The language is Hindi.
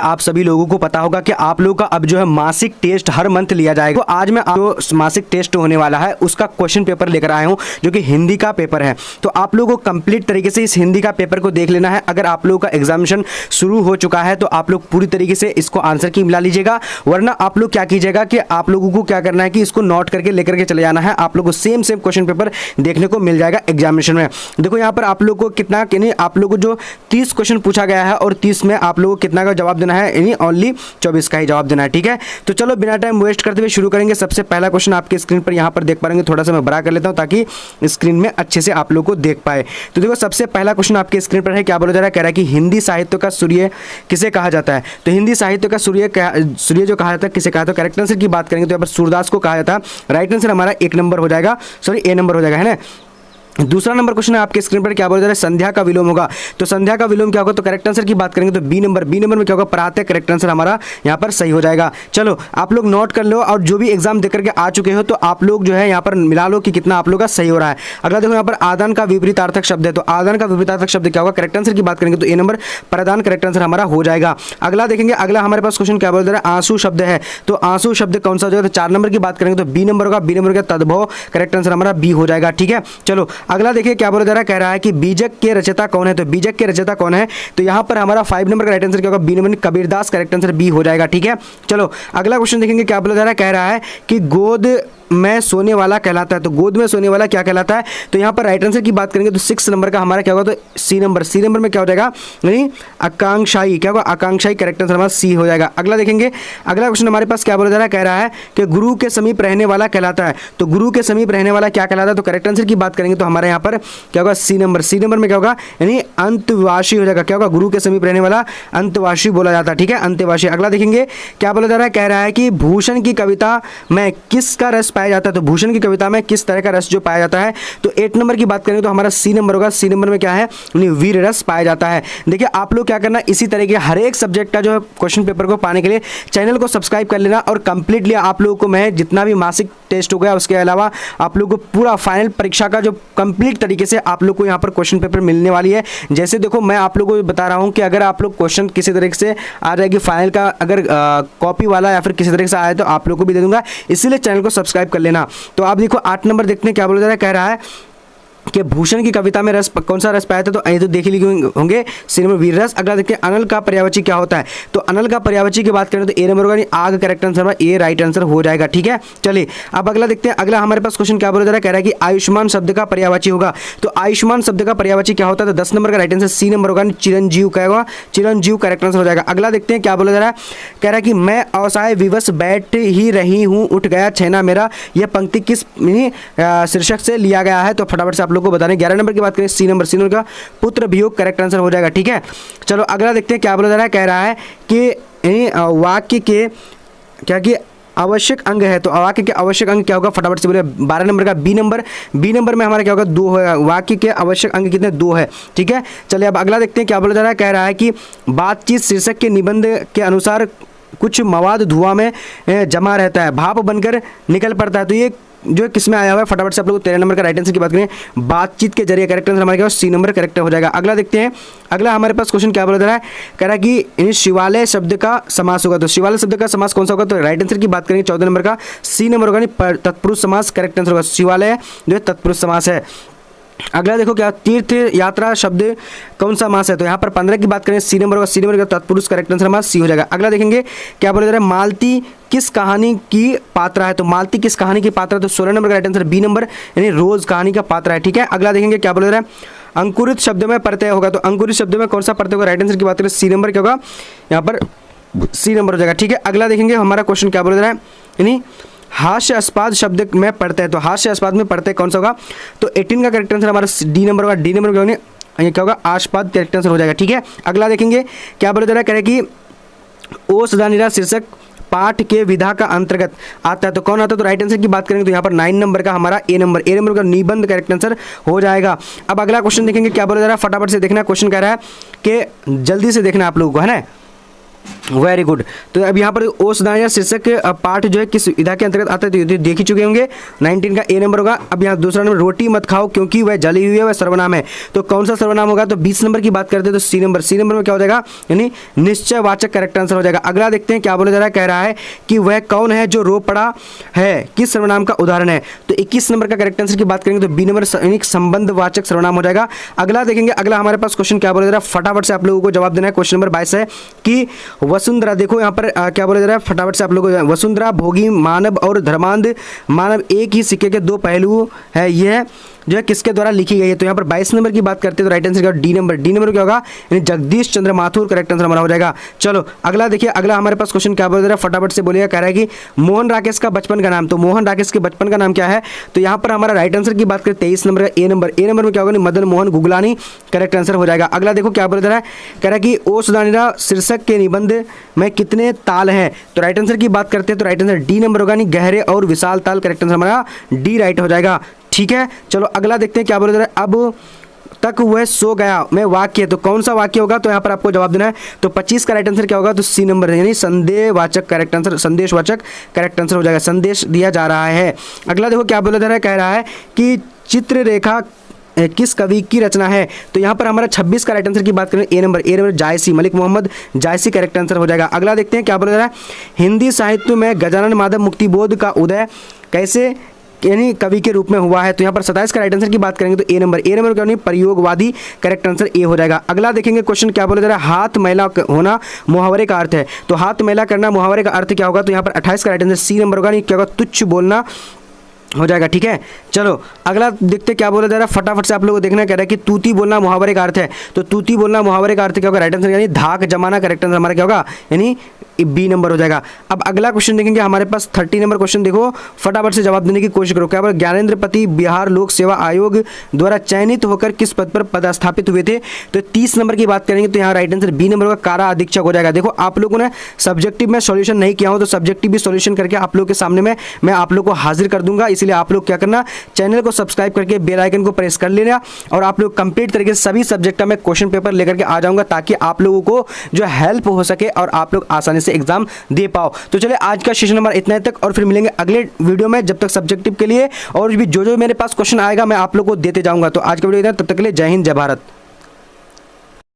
आप सभी लोगों को पता होगा कि आप लोगों का अब जो है मासिक टेस्ट हर मंथ लिया जाएगा। तो आज मैं जो मासिक टेस्ट होने वाला है उसका क्वेश्चन पेपर लेकर आया हूं जो कि हिंदी का पेपर है। तो आप लोगों को कंप्लीट तरीके से इस हिंदी का पेपर को देख लेना है। अगर आप लोगों का एग्जामिनेशन शुरू हो चुका है तो आप लोग पूरी तरीके से इसको आंसर की मिला लीजिएगा, वरना आप लोग क्या कीजिएगा कि आप लोगों को क्या करना है कि इसको नोट करके लेकर के चले जाना है। आप लोगों को सेम क्वेश्चन पेपर देखने को मिल जाएगा एग्जामिनेशन में। देखो यहाँ पर आप लोग को कितना आप लोग को जो 30 क्वेश्चन पूछा गया है और 30 में आप लोगों को कितना का जवाब देना है, यानी ओनली 24 का ही जवाब देना है। ठीक है, तो चलो बिना टाइम वेस्ट करते हुए शुरू करेंगे। सबसे पहला क्वेश्चन आपके स्क्रीन पर यहाँ पर देख पाएंगे, थोड़ा सा मैं बड़ा कर लेता हूँ ताकि स्क्रीन में अच्छे से आप लोग को देख पाए। तो देखो सबसे पहला क्वेश्चन आपके स्क्रीन पर है, क्या बोला जा रहा है, कह रहा है कि हिंदी साहित्य का सूर्य किसे कहा जाता है। तो हिंदी साहित्य का सूर्य जो कहा जाता है किसे कहा जाता है, करेक्ट आंसर की बात करेंगे तो यहाँ पर सूरदास को कहा जाता है। राइट आंसर हमारा एक नंबर हो जाएगा, सॉरी ए नंबर हो जाएगा, है ना। दूसरा नंबर क्वेश्चन है आपके स्क्रीन पर, क्या बोला जा रहा है, संध्या का विलोम होगा। तो संध्या का विलोम क्या होगा, तो करेक्ट आंसर की बात करेंगे तो बी नंबर में क्या होगा, प्रातः। करेक्ट आंसर हमारा यहाँ पर सही हो जाएगा। चलो आप लोग नोट कर लो, और जो भी एग्जाम देकर के आ चुके हो तो आप लोग जो है यहाँ पर मिला लो कि कितना आप लोग का सही हो रहा है। अगला देखो यहाँ पर आदान का विपरीतार्थक शब्द है। तो आदान का विपरीतार्थक शब्द क्या होगा, करेक्ट आंसर की बात करेंगे तो ए नंबर प्रदान। करेक्ट आंसर हमारा हो जाएगा। अगला देखेंगे, अगला हमारे पास क्वेश्चन क्या बोल रहा है, आंसू शब्द है। तो आंसू शब्द कौन सा हो जाएगा, तो 4 नंबर की बात करेंगे तो बी नंबर होगा। बी नंबर का तद्भव। करेक्ट आंसर हमारा बी हो जाएगा। ठीक है, चलो अगला देखिए क्या बोला कह रहा है कि बीजक के रचयिता कौन है। तो बीजक के रचयिता कौन है, तो यहां पर हमारा 5 नंबर का राइट आंसर क्या होगा, B number Kabirdas. Correct answer B हो जाएगा। ठीक है, चलो अगला क्वेश्चन देखेंगे, क्या बोला जा रहा है, कह रहा है कि गोद में सोने वाला कहलाता है। तो गोद में सोने वाला क्या कहलाता है, तो यहां पर राइट आंसर की बात करेंगे तो 6 नंबर का हमारा क्या होगा, तो सी नंबर में क्या हो जाएगा, यानी आकांक्षाई। क्या होगा, आकांक्षाई। करेक्ट आंसर हमारा सी हो जाएगा। अगला देखेंगे, अगला क्वेश्चन हमारे पास क्या बोला जा रहा है, कह रहा है कि गुरु के समीप रहने वाला कहलाता है। तो गुरु के समीप रहने वाला क्या कहलाता है, तो करेक्ट आंसर की बात करेंगे तो हमारे यहाँ पर क्या होगा, सी नंबर में क्या होगा, यानी अंतवासी हो जाएगा। क्या होगा, गुरु के समीप रहने वाला अंतवासी बोला जाता है। ठीक है, अंतवासी। अगला देखेंगे क्या बोला जा रहा है, कह रहा है कि भूषण की कविता में किसका रस पाया जाता है। तो भूषण की कविता में किस तरह का रस जो पाया जाता है, तो 8 नंबर की बात करेंगे तो हमारा सी नंबर होगा। सी नंबर में क्या है, वीर रस पाया जाता है। देखिए आप लोग क्या करना, इसी तरह के हर एक सब्जेक्ट का जो क्वेश्चन पेपर को पाने के लिए चैनल को सब्सक्राइब कर लेना, और कंप्लीटली आप लोगों को मैं जितना भी मासिक टेस्ट हो गया उसके अलावा आप लोग को पूरा फाइनल परीक्षा का जो कंप्लीट तरीके से आप लोग को यहाँ पर क्वेश्चन पेपर मिलने वाली है। जैसे देखो मैं आप लोगों को बता रहा हूँ कि अगर आप लोग क्वेश्चन किसी तरीके से आ जाएगी फाइनल का, अगर कॉपी वाला या फिर किसी तरीके से आए तो आप लोग को भी दे दूंगा, इसीलिए चैनल को सब्सक्राइब कर लेना। तो आप देखो 8 नंबर देखते हैं, क्या बोला जा रहा है, कह रहा है कि भूषण की कविता में रस कौन सा रस पाया था, तो ये तो देख लिए होंगे, सी नंबर वीर रस। अगला देखते हैं अनल का पर्यायवाची क्या होता है। तो अनल का पर्यायवाची की बात करें तो ए नंबर होगा, आग। Correct answer A right answer हो जाएगा। ठीक है, चलिए अब अगला देखते हैं। अगला हमारे पास क्वेश्चन क्या बोला जा रहा है, कह रहा है कि आयुष्मान शब्द का पर्यायवाची होगा। तो आयुष्मान शब्द का पर्यायवाची क्या होता है, तो 10 नंबर का राइट आंसर सी नंबर होगा, चिरंजीव। क्या होगा, चिरंजीव। करेक्ट आंसर हो जाएगा। अगला देखते हैं क्या बोला जा रहा है, कह रहा है कि मैं असहाय विवश बैठ ही रही हूँ, उठ गया छेना मेरा। यह पंक्ति किस शीर्षक से लिया गया है, तो फटाफट से आप लोग को बताने। 11 नंबर की बात करें सी नंबर का पुत्र वियोग। करेक्ट आंसर हो जाएगा। ठीक है, चलो अगला देखते हैं क्या बोला जा रहा है, कह रहा है कि वाक्य के क्या कि आवश्यक अंग है। तो वाक्य के आवश्यक अंग क्या होगा, फटाफट से बोले। 12 नंबर का बी नंबर में हमारा क्या होगा, 2 होगा। वाक्य के आवश्यक अंग कितने, 2 है। ठीक है, चलिए अब अगला देखते हैं क्या बोला जा रहा है, कह रहा है कि बातचीत शीर्षक के निबंध के अनुसार कुछ मवाद धुआं में जमा रहता है, भाप बनकर निकल पड़ता है। तो ये जो किस में आया हुआ है, फटाफट से आप लोग 13 नंबर का राइट आंसर की बात करें, बातचीत के जरिए। करेक्ट आंसर हमारे क्या, सी नंबर करेक्ट हो जाएगा। अगला देखते हैं, अगला हमारे पास क्वेश्चन क्या बोला जा रहा है, कह रहा है कि शिवालय शब्द का समास होगा। तो शिवालय शब्द का समास कौन सा होगा, तो राइट आंसर की बात करेंगे 14 नंबर का सी नंबर होगा, तत्पुरुष समास। करेक्ट आंसर होगा, शिवालय जो है तत्पुरुष समास है। अगला देखो क्या, तीर्थ यात्रा शब्द कौन सा मास है। तो यहाँ पर 15 की बात करें, सी नंबर होगा, सी नंबर का तत्पुरुष। करेक्ट आंसर हमारा सी हो जाएगा। अगला देखेंगे क्या बोला जा रहा है, मालती किस कहानी की पात्रा है। तो मालती किस कहानी की पात्रा है, तो 16 नंबर का राइट आंसर बी नंबर, यानी रोज कहानी का पात्रा है। ठीक है, अगला देखेंगे क्या बोला जा रहा है, अंकुरित शब्द में प्रत्यय होगा। तो अंकुरित शब्द में कौन सा प्रत्यय होगा, राइट आंसर की बात करें सी नंबर क्या होगा, यहाँ पर सी नंबर हो जाएगा। ठीक है, अगला देखेंगे हमारा क्वेश्चन क्या बोला जा रहा है, यानी हास्यास्पद शब्द में पढ़ते हैं। तो हास्यास्पद में पढ़ते कौन सा होगा, तो 18 का करेक्ट आंसर हमारा डी नंबर होगा। डी नंबर क्या होगा, आस्पद। करेक्ट आंसर हो जाएगा। ठीक है, अगला देखेंगे क्या बोला जा रहा है, कह रहे कि ओ सदा निरा शीर्षक पाठ के विधा का अंतर्गत आता है। तो कौन आता है, तो राइट आंसर की बात करेंगे तो यहाँ पर 9 नंबर का हमारा ए नंबर का निबंध। करेक्ट आंसर हो जाएगा। अब अगला क्वेश्चन देखेंगे क्या बोला जा रहा है, फटाफट से देखना। क्वेश्चन कह रहा है कि जल्दी से देखना आप लोगों को, है ना। Very good. तो अब यहाँ पर ओस दाना शीर्षक पाठ जो है किस विधा के अंतर्गत आता है, तो ये देख ही चुके होंगे। 19 का ए नंबर होगा। अब यहाँ दूसरा नंबर, रोटी मत खाओ क्योंकि वह जली हुई है, वह सर्वनाम है। तो कौन सा सर्वनाम होगा, तो 20 नंबर की बात करते हैं तो सी नंबर। सी नंबर में क्या हो जाएगा, यानी निश्चयवाचक करेक्ट आंसर हो जाएगा। अगला देखते हैं क्या बोला जा रहा है, कह रहा है कि वह कौन है जो रो पड़ा है, किस सर्वनाम का उदाहरण है। तो 21 नंबर का करेक्ट आंसर की बात करेंगे तो बी नंबर यानी संबंधवाचक सर्वनाम हो जाएगा। अगला देखेंगे, अगला हमारे पास क्वेश्चन क्या बोला जा रहा है, फटाफट से आप लोगों को जवाब देना है। क्वेश्चन नंबर 22 है कि वसुंधरा, देखो यहाँ पर क्या बोला जा रहा है, फटाफट से आप लोगों को, वसुंधरा, भोगी मानव और धर्मांध मानव एक ही सिक्के के दो पहलू है, यह जो है किसके द्वारा लिखी गई है। तो यहाँ पर 22 नंबर की बात करते हैं तो राइट आंसर क्या होगा, डी नंबर। डी नंबर क्या होगा, यानी जगदीश चंद्र माथुर करेक्ट आंसर हमारा हो जाएगा। चलो अगला देखिए, अगला हमारे पास क्वेश्चन क्या बोल रहा है, फटाफट से बोलिएगा। कह रहा है कि मोहन राकेश का बचपन का नाम। तो मोहन राकेश के बचपन का नाम क्या है, तो यहाँ पर हमारा राइट आंसर की बात करें 23 नंबर का ए नंबर। ए नंबर में क्या होगा, मदन मोहन गुगलानी करेक्ट आंसर हो जाएगा। अगला देखो क्या बोल रहा है, कह रहा है कि ओस दानिरा शीर्षक के निबंध में कितने ताल हैं। तो राइट आंसर की बात करते हैं तो राइट आंसर डी नंबर होगा, नहीं गहरे और विशाल ताल करेक्ट आंसर हमारा डी राइट हो जाएगा। ठीक है, चलो अगला देखते हैं क्या बोल रहा है, अब तक वह सो गया में वाक्य। तो कौन सा वाक्य होगा, तो यहाँ पर आपको जवाब देना है। तो 25 का राइट आंसर क्या होगा, तो सी नंबर यानी संदेशवाचक करेक्ट आंसर, संदेशवाचक करेक्ट आंसर हो जाएगा। संदेश दिया जा रहा है। अगला देखो क्या बोला जा रहा है, कह रहा है कि चित्ररेखा किस कवि की रचना है। तो यहाँ पर हमारा 26 का राइट आंसर की बात करें ए नंबर। ए नंबर जायसी, मलिक मोहम्मद जायसी करेक्ट आंसर हो जाएगा। अगला देखते हैं क्या बोला जा रहा है, हिंदी साहित्य में गजानन माधव मुक्तिबोध का उदय कैसे यानी कवि के रूप में हुआ है। तो यहाँ पर 27 का राइट आंसर की बात करेंगे तो ए नंबर। ए नंबर क्या नहीं, प्रयोगवादी करेक्ट आंसर ए हो जाएगा। अगला देखेंगे क्वेश्चन क्या बोला जा रहा है, हाथ मैला होना मुहावरे का अर्थ है। तो हाथ मैला करना मुहावरे का अर्थ क्या होगा, तो यहाँ पर 28 का राइट आंसर सी नंबर होगा, नहीं क्या होगा, तुच्छ बोलना हो जाएगा। ठीक है, चलो अगला देखते क्या बोला जा रहा है, फटाफट से आप लोगों को देखना। कह रहा है कि तूती बोलना मुहावरे का अर्थ है। तो तूती बोलना मुहावरे का अर्थ क्या होगा, राइट आंसर यानी धाक जमाना करेक्ट आंसर हमारा क्या होगा, यानी बी नंबर हो जाएगा। अब अगला क्वेश्चन देखेंगे हमारे पास 30 नंबर क्वेश्चन, देखो फटाफट से जवाब देने की कोशिश करो। क्या बोला, ज्ञानेंद्र पति बिहार लोक सेवा आयोग द्वारा चयनित होकर किस पद पर पदस्थापित हुए थे। तो 30 नंबर की बात करेंगे तो यहाँ राइट आंसर बी नंबर का कारा अधीक्षक हो जाएगा। देखो आप लोगों ने सब्जेक्टिव में सॉल्यूशन नहीं किया हो तो सब्जेक्टिव भी सॉल्यूशन करके आप लोग के सामने में मैं आप लोग को हाजिर कर दूंगा। इसलिए आप लोग क्या करना, चैनल को सब्सक्राइब करके बेल आइकन को प्रेस कर लेना और आप लोग कंप्लीट तरीके से सभी सब्जेक्ट में क्वेश्चन पेपर लेकर के आ जाऊंगा ताकि आप लोगों को जो हेल्प हो सके और आप लोग आसानी से एग्जाम दे पाओ। तो चलिए आज का सेशन नंबर इतना तक और फिर मिलेंगे अगले वीडियो में। जब तक सब्जेक्टिव के लिए और भी जो मेरे पास क्वेश्चन आएगा मैं आप लोग को देते जाऊंगा। तो आज का वीडियो इतना, तब तक के लिए जय हिंद जय भारत।